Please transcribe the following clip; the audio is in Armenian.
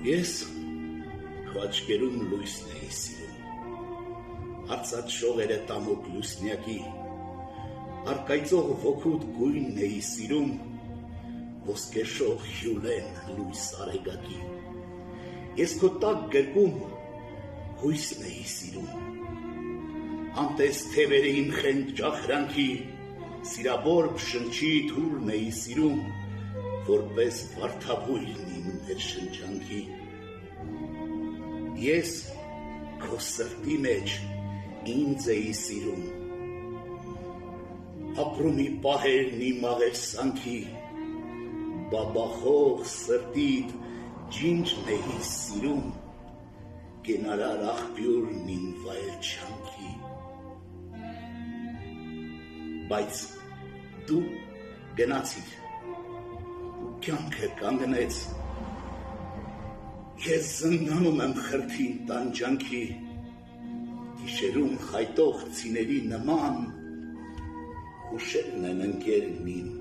Ես քո աչքերում լույսն էի սիրում, արծաթ շողերը տամոք լուսնյակի, արկայծող ոգուտ գույնն էի սիրում, ոսկեշող հյուլեն լույս արեգակի։ Ես քո տակ գրկում հույսն էի սիրում, անտես թևերը իմ խենթ ճախրանքի, սիրավոր փշնչի թուրն էի սիրում, որպես վարդավույրն իմ ներշնչանքի։ Ես քո սրտի մեջ ինձ էի սիրում, ապրումի պահերն իմ աղերսանքի, բաբախող սրտիդ ջինջն էի սիրում, կենարար աղբյուրն իմ վայելչանքի։ Բայց դու գնացիր, ու կյանքը կանգնեց, ես զնդանում եմ խրթին տանջանքի, գիշերում խայտող ցիների նման, հուշերն են ընկել իմ